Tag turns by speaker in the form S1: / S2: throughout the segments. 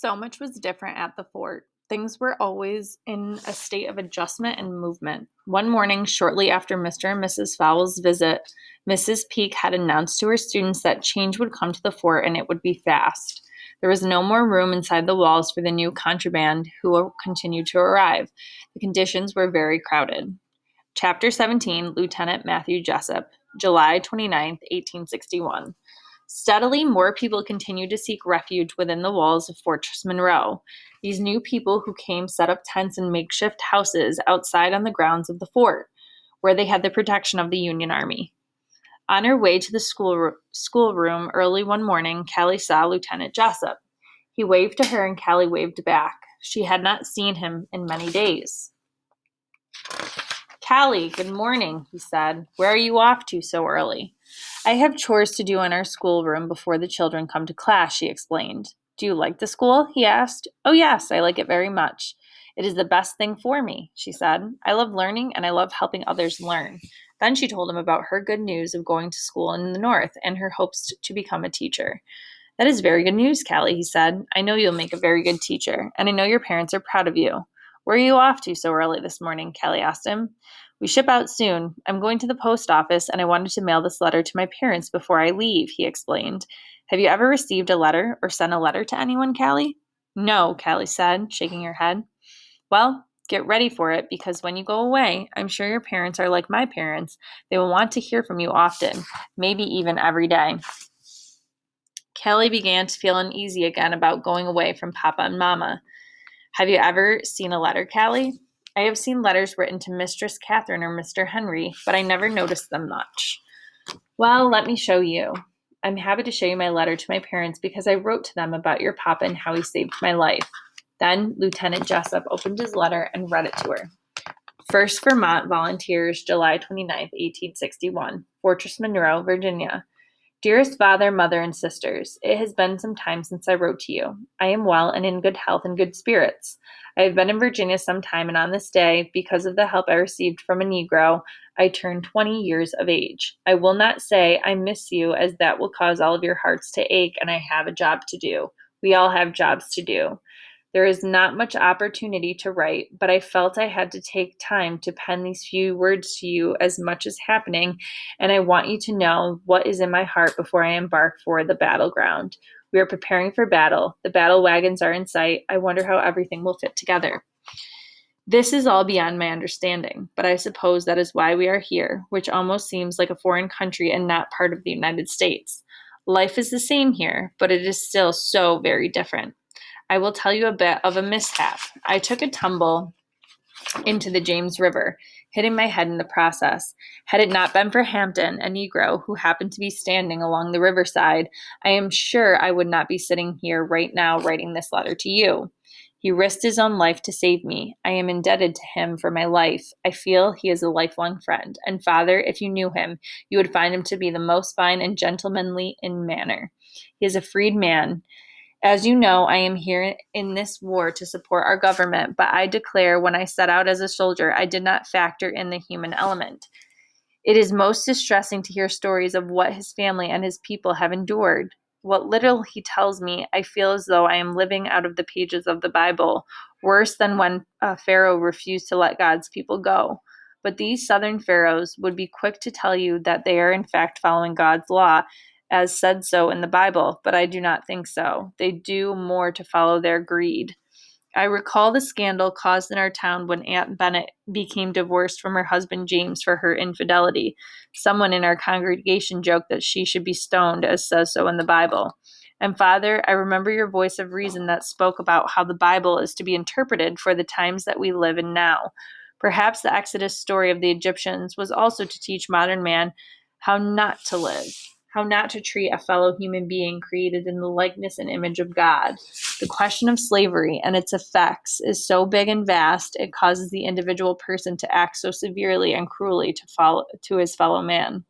S1: So much was different at the fort. Things were always in a state of adjustment and movement. One morning, shortly after Mr. and Mrs. Fowle's visit, Mrs. Peake had announced to her students that change would come to the fort and it would be fast. There was no more room inside the walls for the new contraband who continued to arrive. The conditions were very crowded. Chapter 17, Lieutenant Mathew Jessup, July 29th, 1861. Steadily, more people continued to seek refuge within the walls of Fortress Monroe. These new people who came set up tents and makeshift houses outside on the grounds of the fort, where they had the protection of the Union Army. On her way to the schoolroom early one morning, Callie saw Lieutenant Jessup. He waved to her and Callie waved back. She had not seen him in many days. "Callie, good morning," he said. "Where are you off to so early?" "I have chores to do in our schoolroom before the children come to class," she explained. "Do you like the school?" he asked. "Oh, yes, I like it very much. It is the best thing for me," she said. "I love learning and I love helping others learn." Then she told him about her good news of going to school in the north and her hopes to become a teacher. "That is very good news, Callie," he said. "I know you'll make a very good teacher, and I know your parents are proud of you." "Where are you off to so early this morning?" Callie asked him. "We ship out soon. I'm going to the post office, and I wanted to mail this letter to my parents before I leave," he explained. "Have you ever received a letter or sent a letter to anyone, Callie?" "No," Callie said, shaking her head. "Well, get ready for it, because when you go away, I'm sure your parents are like my parents. They will want to hear from you often, maybe even every day." Callie began to feel uneasy again about going away from Papa and Mama. "Have you ever seen a letter, Callie?" "I have seen letters written to Mistress Catherine or Mr. Henry, but I never noticed them much." "Well, let me show you. I'm happy to show you my letter to my parents because I wrote to them about your papa and how he saved my life." Then Lieutenant Jessup opened his letter and read it to her. "First Vermont Volunteers, July 29th, 1861, Fortress Monroe, Virginia. Dearest father, mother, and sisters, it has been some time since I wrote to you. I am well and in good health and good spirits. I have been in Virginia some time, and on this day, because of the help I received from a Negro, I turned 20 years of age. I will not say I miss you, as that will cause all of your hearts to ache, and I have a job to do. We all have jobs to do. There is not much opportunity to write, but I felt I had to take time to pen these few words to you as much as happening, and I want you to know what is in my heart before I embark for the battleground. We are preparing for battle. The battle wagons are in sight. I wonder how everything will fit together. This is all beyond my understanding, but I suppose that is why we are here, which almost seems like a foreign country and not part of the United States. Life is the same here, but it is still so very different. I will tell you a bit of a mishap. I took a tumble into the James River, hitting my head in the process. Had it not been for Hampton, a Negro, who happened to be standing along the riverside, I am sure I would not be sitting here right now writing this letter to you. He risked his own life to save me. I am indebted to him for my life. I feel he is a lifelong friend. And, Father, if you knew him, you would find him to be the most fine and gentlemanly in manner. He is a freed man. As you know, I am here in this war to support our government, but I declare when I set out as a soldier, I did not factor in the human element. It is most distressing to hear stories of what his family and his people have endured. What little he tells me, I feel as though I am living out of the pages of the Bible, worse than when Pharaoh refused to let God's people go. But these southern pharaohs would be quick to tell you that they are in fact following God's law, as said so in the Bible, but I do not think so. They do more to follow their greed. I recall the scandal caused in our town when Aunt Bennet became divorced from her husband James for her infidelity. Someone in our congregation joked that she should be stoned, as says so in the Bible. And Father, I remember your voice of reason that spoke about how the Bible is to be interpreted for the times that we live in now. Perhaps the Exodus story of the Egyptians was also to teach modern man how not to live, how not to treat a fellow human being created in the likeness and image of God. The question of slavery and its effects is so big and vast, it causes the individual person to act so severely and cruelly to his fellow man.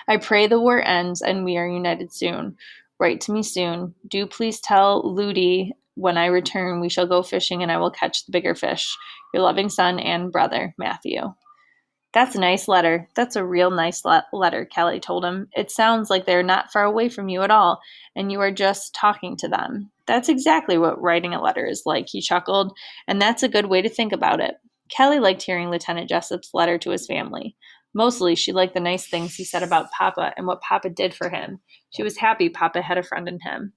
S1: I pray the war ends and we are united soon. Write to me soon. Do please tell Ludi when I return we shall go fishing and I will catch the bigger fish. Your loving son and brother, Mathew. That's a nice letter. That's a real nice letter, Callie told him. It sounds like they're not far away from you at all, and you are just talking to them. That's exactly what writing a letter is like, he chuckled, and that's a good way to think about it. Callie liked hearing Lieutenant Jessup's letter to his family. Mostly, she liked the nice things he said about Papa and what Papa did for him. She was happy Papa had a friend in him.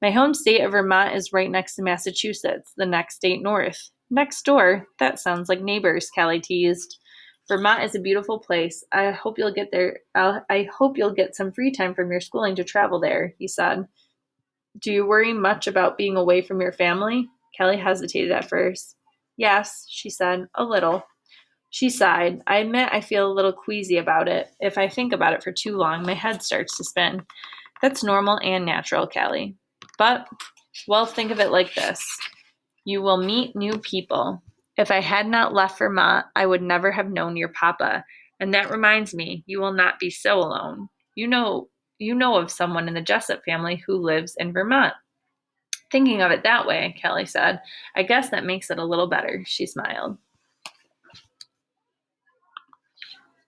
S1: My home state of Vermont is right next to Massachusetts, the next state north. Next door? That sounds like neighbors, Callie teased. Vermont is a beautiful place. I hope you'll get there. I hope you'll get some free time from your schooling to travel there, he said. Do you worry much about being away from your family? Kelly hesitated at first. Yes, she said, a little. She sighed. I admit I feel a little queasy about it. If I think about it for too long, my head starts to spin. That's normal and natural, Kelly. But, well, think of it like this. You will meet new people. If I had not left Vermont, I would never have known your papa. And that reminds me, you will not be so alone. You know of someone in the Jessup family who lives in Vermont. Thinking of it that way, Kelly said, I guess that makes it a little better. She smiled.